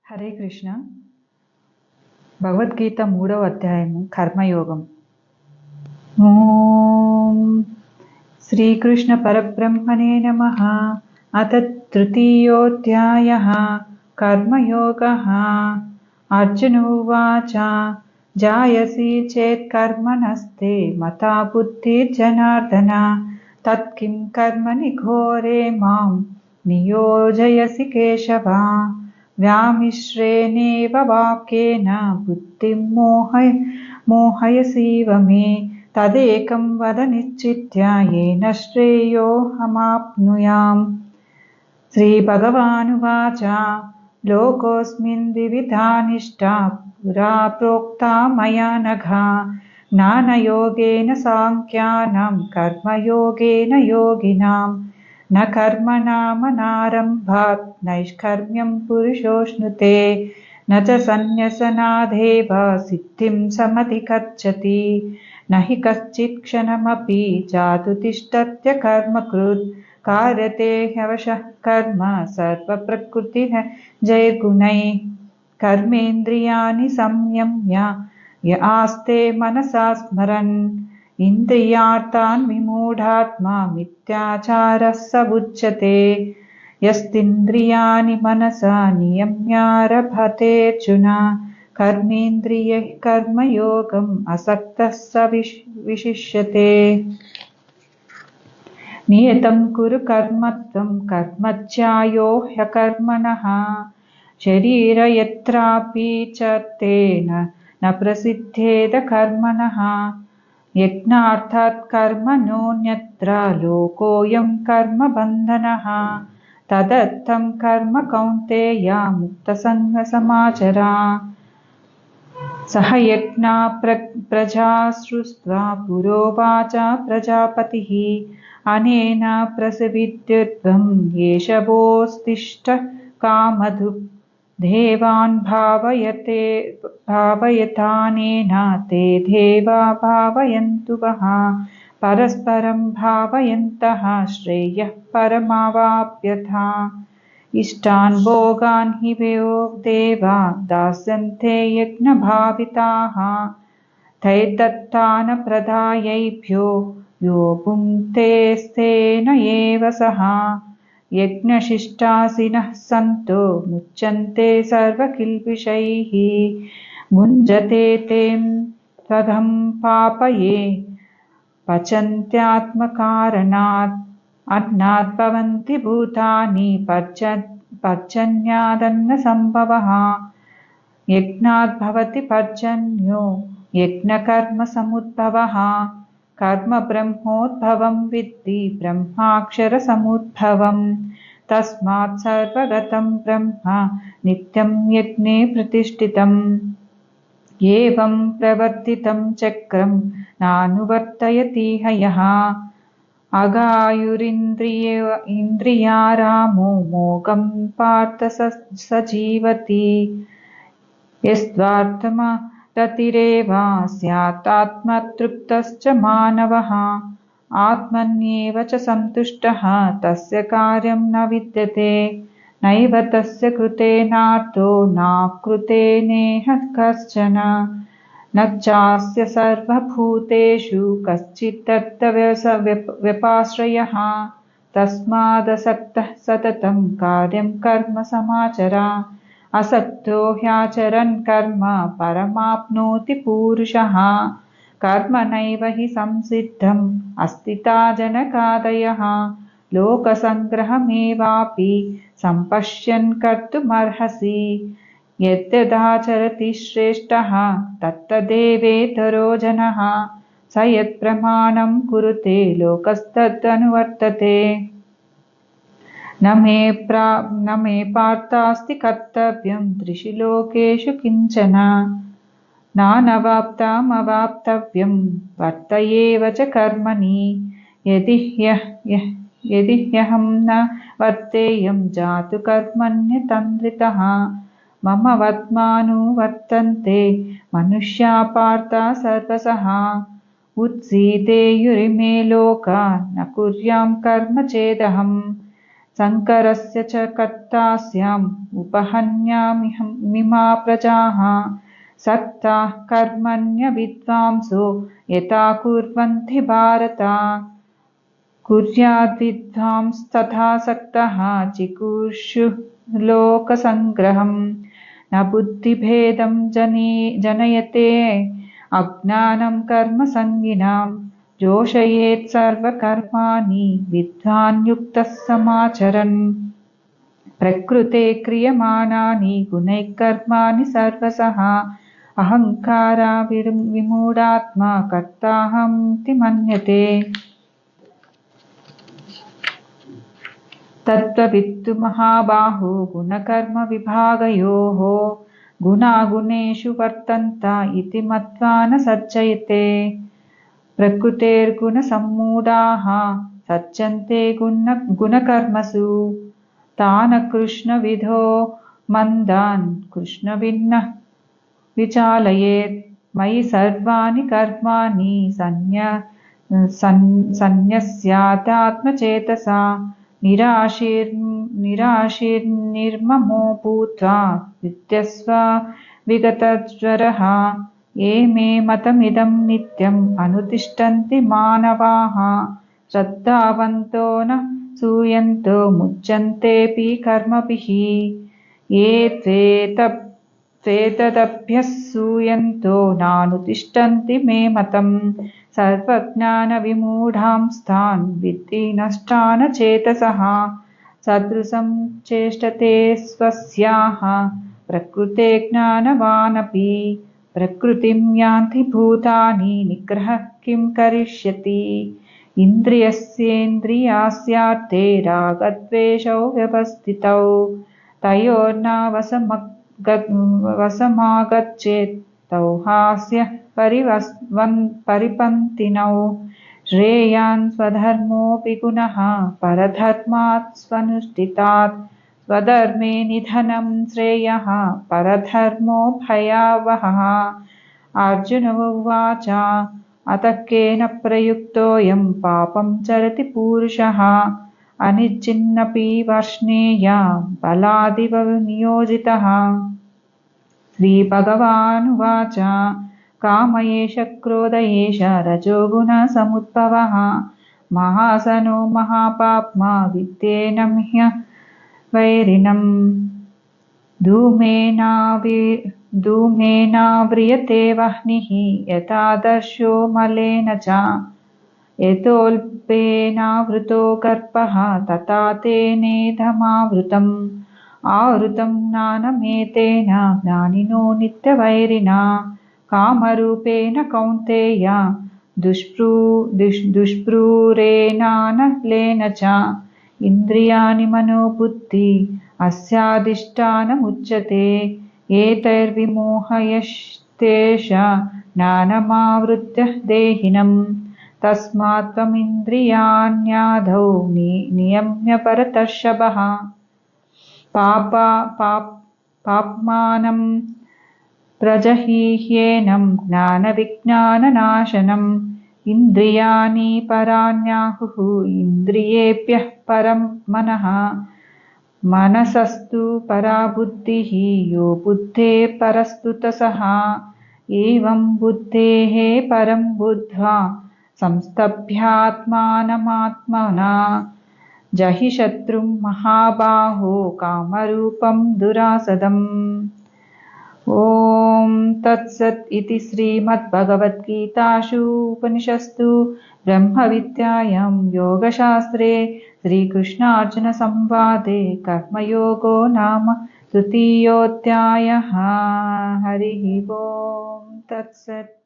హరే కృష్ణ. భగవద్గీత 3వ అధ్యాయము కర్మయోగం. ఓం శ్రీకృష్ణ పరబ్రహ్మణే నమః. అథ తృతీయోऽధ్యాయః కర్మయోగః. అర్జున ఉవాచ జాయసి చేత్ కర్మణస్తే మతా బుద్ధిర్జనార్దన తత్కిం కర్మణి ఘోరే మాం నియోజయసి కేశవ. వ్యామిశ్రేణేవ వాక్యేన బుద్ధిం మోహయసీవ మే తదేకం వద నిశ్చిత్య येन శ్రేయోహమాప్నుయామ్. శ్రీభగవానువాచ లోకోऽస్మిన్ ద్వివిధా నిష్టా పురా ప్రోక్తా మయా నఘ. జ్ఞానయోగేన సాంఖ్యానాం కర్మయోగేన యోగినాం. న కర్మణామనారంభాత్ నైష్కర్మ్యం పురుషోష్ణుతే. న చ సన్యసనాదేవ సిద్ధిం సమధిగచ్చతి. న హి కశ్చిత్ క్షణమపి జాతు తిష్టత్య కర్మకృత్. కార్యతే హ్యవశః కర్మ సర్వప్రకృతిజైర్గుణైః. కర్మేంద్రియాణి సంయమ్య య ఆస్తే మనసా స్మరన్. ఇంద్రియార్థాన్ విమూఢాత్మా మిథ్యాచారः స ఉచ్యతే. యస్తింద్రియాణి మనసా నియమ్యారభతేऽర్జున కర్మేంద్రియైః కర్మయోగం అసక్తः స విశిష్యతే. నియతం కురు కర్మత్వం కర్మజ్యాయో హ్యకర్మణః. శరీరయత్రాపి చ తేన న ప్రసిద్ధేద కర్మణః. యజ్ఞార్థాత్ కర్మణోऽన్యత్ర లోకోऽయం కర్మబంధనః. తదర్థం కర్మ కౌంతేయ ముక్తసంగసమాచర. సహ యజ్ఞా ప్రజా సృష్ట్వా పురోవాచ ప్రజాపతిః. అనేన ప్రసవిద్యుర్ధ్వం ఏష వోస్తిష్ట కామధుక్. దేవాన్ భావయతానేన ते దేవా భావయంతు వః. పరస్పరం భావయంతః శ్రేయః పరమావాప్యథ. ఇష్టాన్ భోగాన్ హి వో దేవా దాస్యంతే యజ్ఞభావితాః. తైర్దత్తాన ప్రదాయైభ్యో యో భుङ्క్తేస్తేన ఏవ సః. యజ్ఞశిష్టాసినః సంతో ముచ్యంతే సర్వకిల్బిషైః. భుంజతే తేం త్వధం పాపయే పచంత్యాత్మకారణాత్. అన్నాత్ భవంతి భూతాని పర్జన్యాదన్న సంభవః. యజ్ఞాత్ భవతి పర్జన్యో యజ్ఞకర్మ సముద్భవః. కర్మ బ్రహ్మోద్భవం విద్ధి బ్రహ్మాక్షర సముద్భవం. తస్మాత్ సర్వగతం బ్రహ్మ నిత్యం యజ్ఞే ప్రతిష్ఠితం. ఏవం ప్రవర్తితం చక్రం నానువర్తయతిహ యః. అగాయురింద్రియారామో మోఘం పార్థ స జీవతి. యస్త్వార్థమరతిరేవ స్యాత్ ఆత్మతృప్తశ్చ మానవః. ఆత్మన్యేవ చ సంతుష్టః తస్య కార్యం న విద్యతే. నైవ తస్య కృతేనార్థో నాకృతేనేహ కశ్చన. న చాస్య సర్వభూతేషు కశ్చిదర్థవ్యపాశ్రయః. తస్మాదసక్తః సతతం కార్యం కర్మ సమాచర. అసక్తో హ్యాచరన్ కర్మ పరమాప్నోతి పూరుషః. కర్మణైవ హి సంసిద్ధం అస్థితా జనకాదయః. లోకసంగ్రహమేవాపి సంపశ్యన్ కర్తుమర్హసి. యద్యదాచరతి శ్రేష్ఠః తత్తదేవేతరో జనః. స యత్ప్రమాణం కురుతే లోకస్తదనువర్తతే. న మే పార్థాస్తి కర్తవ్యం త్రిషు లోకేషు కించన. నానవాప్తమవాప్తవ్యం వర్త ఏవ చ కర్మణి. యది హ్యహం న వర్తేయం జాతు కర్మణ్యతంత్రితః. మమ వర్త్మానువర్తంతే మనుష్యా పార్థ సర్వశః. ఉత్సీదేయురిమే లోకా న కుర్యాం కర్మ చేదహం. शङ्करस्य च कर्तास्याम् उपहन्यामिमा प्रजाः सक्ताः कर्मण्यविद्वांसो यथा कुर्वन्ति भारत कुर्याद्विद्वांस्तथा सक्तः चिकीर्षुः लोकसङ्ग्रहम् न बुद्धिभेदं जनयते अज्ञानं कर्मसङ्गिनां जोषयेत् सर्वकर्माणि विद्वान् युक्तः समाचरन् प्रकृते क्रियमाणानि गुणैः कर्माणि सर्वशः अहङ्कारा विमूढात्मा कर्ताहमिति मन्यते तत्त्ववित्तु महाबाहो गुणकर्मविभागयोः गुणागुणेषु वर्तन्त इति मत्वा न सज्जयते प्रकृतेर्गुणसम्मूढाः सज्जन्ते गुणकर्मसु तान् कृष्णविधो मन्दान् कृष्णभिन्नः विचालयेत् मयि सर्वाणि कर्माणि सन्न्यस्यात्मचेतसा निराशीर्निर्ममो भूत्वा युध्यस्व विगतज्वरः ये मे मतमिदं नित्यम् अनुतिष्ठन्ति मानवाः श्रद्धावन्तो न सूयन्तो मुच्यन्तेऽपि कर्मभिः ये त्वेतदभ्यसूयन्तो नानुतिष्ठन्ति मे मतम् सर्वज्ञानविमूढांस्तान् विद्धि नष्टान चेतसः सदृशं चेष्टते स्वस्याः प्रकृते ज्ञानवानपि प्रकृतिं यान्ति भूतानि निग्रहः किं करिष्यति इन्द्रियस्येन्द्रियास्यार्थे रागद्वेषौ व्यवस्थितौ तयोर्नावसमागच्छेत् तौ हास्य परिपन्थिनौ श्रेयान् स्वधर्मोऽपि गुणः परधर्मात् स्वनुष्ठितात् स्वधर्मे निधनं श्रेयः परधर्मो भयावहः अर्जुन उवाच अतः केन प्रयुक्तोऽयं पापं चरति पुरुषः अनिच्छिन्नपि वर्ष्णेय बलादिव नियोजितः श्रीभगवानुवाच काम एष क्रोध एष रजोगुणसमुद्भवः महासनो महापाप्मा वित्तेनं ह्यवैरिणम् धूमेनाव्रियते वह्निः यथादर्शो मलेन च यतोऽल्पेनावृतो गर्भः तथा तेनेदमावृतम् आवृतं ज्ञानमेतेन ज्ञानिनो नित्यवैरिणा कामरूपेण कौन्तेय दुष्प्रूरेणानलेन च इन्द्रियाणि मनोबुद्धि अस्याधिष्ठानमुच्यते एतैर्विमोहयस्तेष ज्ञानमावृत्य देहिनम् तस्मात् त्वमिन्द्रियाण्याधौ नियम्य भरतर्षभः पाप्मानं प्रजह्येनं ज्ञानविज्ञाननाशनम् इन्द्रियाणि पराण्याहुः इन्द्रियेभ्यः परं मनः मनसस्तु परा बुद्धिः यो बुद्धेः परस्तुतसः एवं बुद्धेः परं बुद्ध्वा संस्तभ्यात्मानमात्मना जहि शत्रुं महाबाहो कामरूपं दुरासदम् ॐ तत्सत् इति श्रीमद्भगवद्गीतासु उपनिषत्सु ब्रह्मविद्यायां योगशास्त्रे श्रीकृष्णार्जुनसंवादे कर्मयोगो नाम तृतीयोऽध्यायः हरिः ओं तत्सत्।